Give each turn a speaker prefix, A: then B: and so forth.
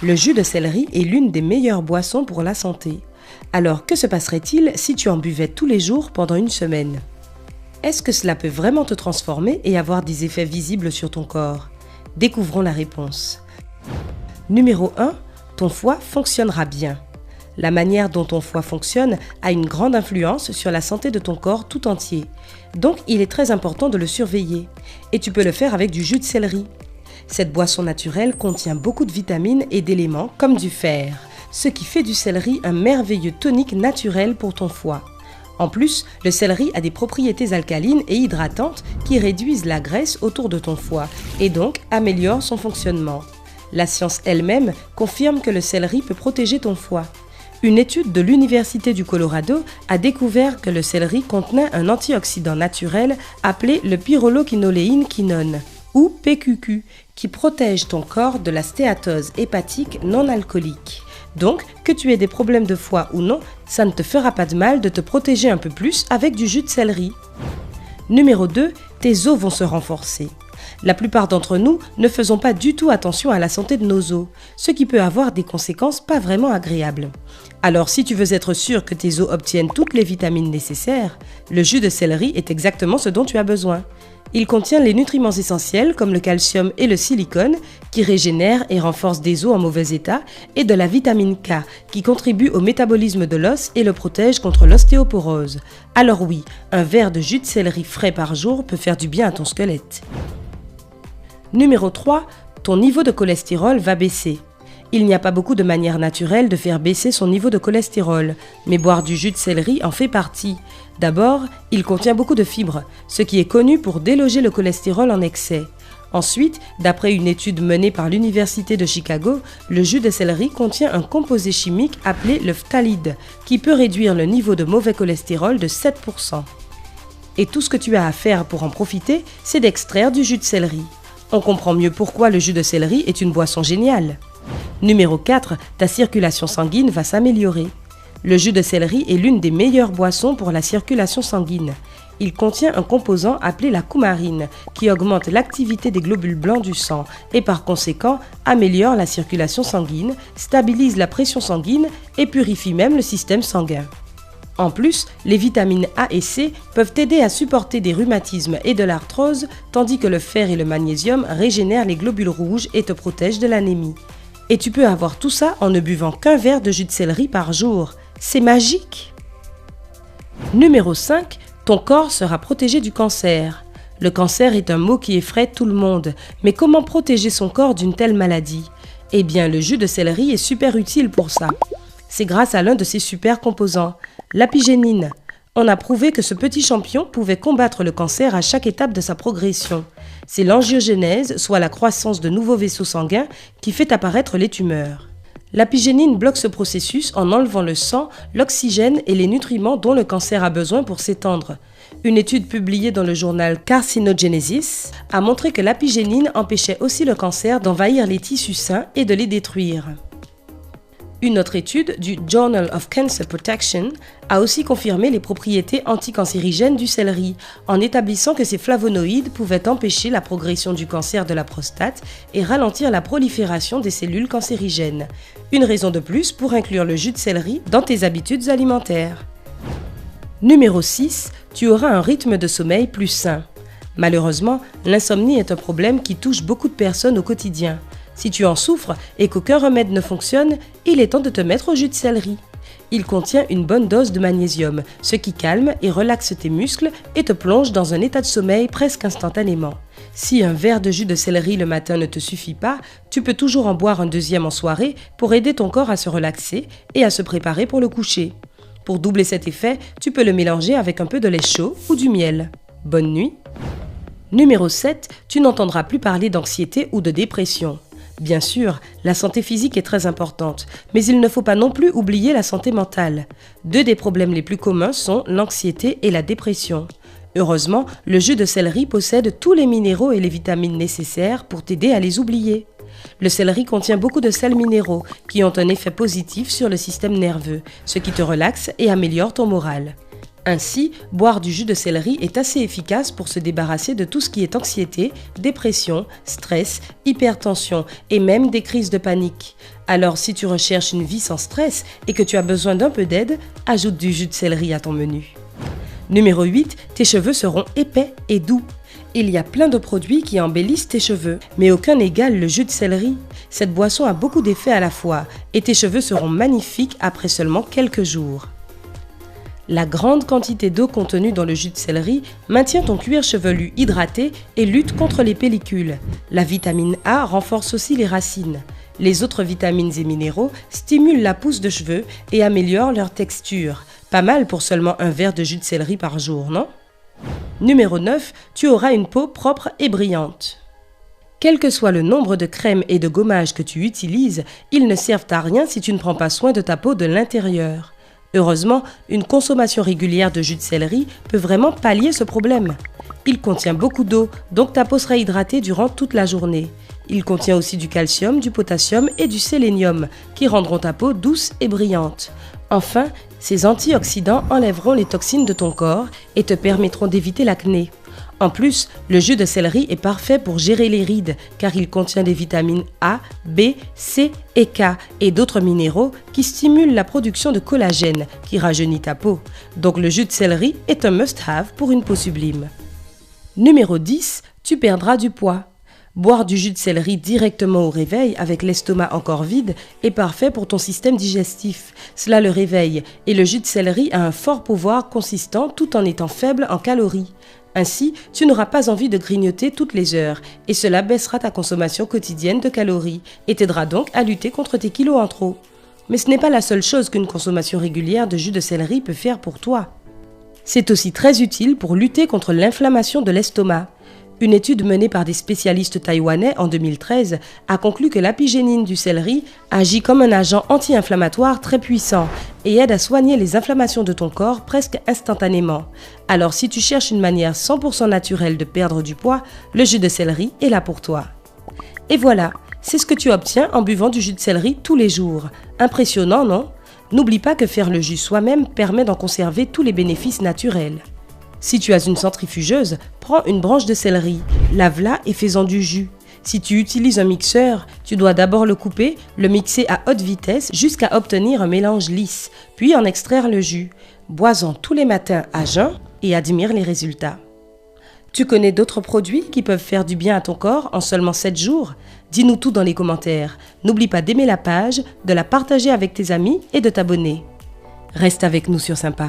A: Le jus de céleri est l'une des meilleures boissons pour la santé. Alors que se passerait-il si tu en buvais tous les jours pendant une semaine? Est-ce que cela peut vraiment te transformer et avoir des effets visibles sur ton corps? Découvrons la réponse. Numéro 1. Ton foie fonctionnera bien. La manière dont ton foie fonctionne a une grande influence sur la santé de ton corps tout entier. Donc, il est très important de le surveiller. Et tu peux le faire avec du jus de céleri. Cette boisson naturelle contient beaucoup de vitamines et d'éléments comme du fer, ce qui fait du céleri un merveilleux tonique naturel pour ton foie. En plus, le céleri a des propriétés alcalines et hydratantes qui réduisent la graisse autour de ton foie et donc améliorent son fonctionnement. La science elle-même confirme que le céleri peut protéger ton foie. Une étude de l'Université du Colorado a découvert que le céleri contenait un antioxydant naturel appelé le pyrroloquinoléine-quinone, ou PQQ, qui protège ton corps de la stéatose hépatique non alcoolique. Donc, que tu aies des problèmes de foie ou non, ça ne te fera pas de mal de te protéger un peu plus avec du jus de céleri. Numéro 2, tes os vont se renforcer. La plupart d'entre nous ne faisons pas du tout attention à la santé de nos os, ce qui peut avoir des conséquences pas vraiment agréables. Alors si tu veux être sûr que tes os obtiennent toutes les vitamines nécessaires, le jus de céleri est exactement ce dont tu as besoin. Il contient les nutriments essentiels comme le calcium et le silicone qui régénèrent et renforcent des os en mauvais état et de la vitamine K qui contribue au métabolisme de l'os et le protège contre l'ostéoporose. Alors oui, un verre de jus de céleri frais par jour peut faire du bien à ton squelette. Numéro 3, ton niveau de cholestérol va baisser. Il n'y a pas beaucoup de manières naturelles de faire baisser son niveau de cholestérol, mais boire du jus de céleri en fait partie. D'abord, il contient beaucoup de fibres, ce qui est connu pour déloger le cholestérol en excès. Ensuite, d'après une étude menée par l'Université de Chicago, le jus de céleri contient un composé chimique appelé le phtalide, qui peut réduire le niveau de mauvais cholestérol de 7%. Et tout ce que tu as à faire pour en profiter, c'est d'extraire du jus de céleri. On comprend mieux pourquoi le jus de céleri est une boisson géniale. Numéro 4, ta circulation sanguine va s'améliorer. Le jus de céleri est l'une des meilleures boissons pour la circulation sanguine. Il contient un composant appelé la coumarine qui augmente l'activité des globules blancs du sang et par conséquent améliore la circulation sanguine, stabilise la pression sanguine et purifie même le système sanguin. En plus, les vitamines A et C peuvent aider à supporter des rhumatismes et de l'arthrose, tandis que le fer et le magnésium régénèrent les globules rouges et te protègent de l'anémie. Et tu peux avoir tout ça en ne buvant qu'un verre de jus de céleri par jour. C'est magique! Numéro 5, ton corps sera protégé du cancer. Le cancer est un mot qui effraie tout le monde, mais comment protéger son corps d'une telle maladie? Eh bien, le jus de céleri est super utile pour ça. C'est grâce à l'un de ses super composants, l'apigénine. On a prouvé que ce petit champignon pouvait combattre le cancer à chaque étape de sa progression. C'est l'angiogénèse, soit la croissance de nouveaux vaisseaux sanguins, qui fait apparaître les tumeurs. L'apigénine bloque ce processus en enlevant le sang, l'oxygène et les nutriments dont le cancer a besoin pour s'étendre. Une étude publiée dans le journal Carcinogenesis a montré que l'apigénine empêchait aussi le cancer d'envahir les tissus sains et de les détruire. Une autre étude du Journal of Cancer Protection a aussi confirmé les propriétés anticancérigènes du céleri en établissant que ces flavonoïdes pouvaient empêcher la progression du cancer de la prostate et ralentir la prolifération des cellules cancérigènes. Une raison de plus pour inclure le jus de céleri dans tes habitudes alimentaires. Numéro 6, tu auras un rythme de sommeil plus sain. Malheureusement, l'insomnie est un problème qui touche beaucoup de personnes au quotidien. Si tu en souffres et qu'aucun remède ne fonctionne, il est temps de te mettre au jus de céleri. Il contient une bonne dose de magnésium, ce qui calme et relaxe tes muscles et te plonge dans un état de sommeil presque instantanément. Si un verre de jus de céleri le matin ne te suffit pas, tu peux toujours en boire un deuxième en soirée pour aider ton corps à se relaxer et à se préparer pour le coucher. Pour doubler cet effet, tu peux le mélanger avec un peu de lait chaud ou du miel. Bonne nuit! Numéro 7, tu n'entendras plus parler d'anxiété ou de dépression. Bien sûr, la santé physique est très importante, mais il ne faut pas non plus oublier la santé mentale. Deux des problèmes les plus communs sont l'anxiété et la dépression. Heureusement, le jus de céleri possède tous les minéraux et les vitamines nécessaires pour t'aider à les oublier. Le céleri contient beaucoup de sels minéraux qui ont un effet positif sur le système nerveux, ce qui te relaxe et améliore ton moral. Ainsi, boire du jus de céleri est assez efficace pour se débarrasser de tout ce qui est anxiété, dépression, stress, hypertension et même des crises de panique. Alors si tu recherches une vie sans stress et que tu as besoin d'un peu d'aide, ajoute du jus de céleri à ton menu. Numéro 8, tes cheveux seront épais et doux. Il y a plein de produits qui embellissent tes cheveux, mais aucun n'égale le jus de céleri. Cette boisson a beaucoup d'effets à la fois et tes cheveux seront magnifiques après seulement quelques jours. La grande quantité d'eau contenue dans le jus de céleri maintient ton cuir chevelu hydraté et lutte contre les pellicules. La vitamine A renforce aussi les racines. Les autres vitamines et minéraux stimulent la pousse de cheveux et améliorent leur texture. Pas mal pour seulement un verre de jus de céleri par jour, non? Numéro 9, tu auras une peau propre et brillante. Quel que soit le nombre de crèmes et de gommages que tu utilises, ils ne servent à rien si tu ne prends pas soin de ta peau de l'intérieur. Heureusement, une consommation régulière de jus de céleri peut vraiment pallier ce problème. Il contient beaucoup d'eau, donc ta peau sera hydratée durant toute la journée. Il contient aussi du calcium, du potassium et du sélénium, qui rendront ta peau douce et brillante. Enfin, ces antioxydants enlèveront les toxines de ton corps et te permettront d'éviter l'acné. En plus, le jus de céleri est parfait pour gérer les rides car il contient des vitamines A, B, C et K et d'autres minéraux qui stimulent la production de collagène qui rajeunit ta peau. Donc le jus de céleri est un must-have pour une peau sublime. Numéro 10, tu perdras du poids. Boire du jus de céleri directement au réveil avec l'estomac encore vide est parfait pour ton système digestif. Cela le réveille et le jus de céleri a un fort pouvoir consistant tout en étant faible en calories. Ainsi, tu n'auras pas envie de grignoter toutes les heures et cela baissera ta consommation quotidienne de calories et t'aidera donc à lutter contre tes kilos en trop. Mais ce n'est pas la seule chose qu'une consommation régulière de jus de céleri peut faire pour toi. C'est aussi très utile pour lutter contre l'inflammation de l'estomac. Une étude menée par des spécialistes taïwanais en 2013 a conclu que l'apigénine du céleri agit comme un agent anti-inflammatoire très puissant et aide à soigner les inflammations de ton corps presque instantanément. Alors si tu cherches une manière 100% naturelle de perdre du poids, le jus de céleri est là pour toi. Et voilà, c'est ce que tu obtiens en buvant du jus de céleri tous les jours. Impressionnant, non? N'oublie pas que faire le jus soi-même permet d'en conserver tous les bénéfices naturels. Si tu as une centrifugeuse, prends une branche de céleri, lave-la et fais-en du jus. Si tu utilises un mixeur, tu dois d'abord le couper, le mixer à haute vitesse jusqu'à obtenir un mélange lisse, puis en extraire le jus. Bois-en tous les matins à jeun et admire les résultats. Tu connais d'autres produits qui peuvent faire du bien à ton corps en seulement 7 jours? Dis-nous tout dans les commentaires. N'oublie pas d'aimer la page, de la partager avec tes amis et de t'abonner. Reste avec nous sur Sympa.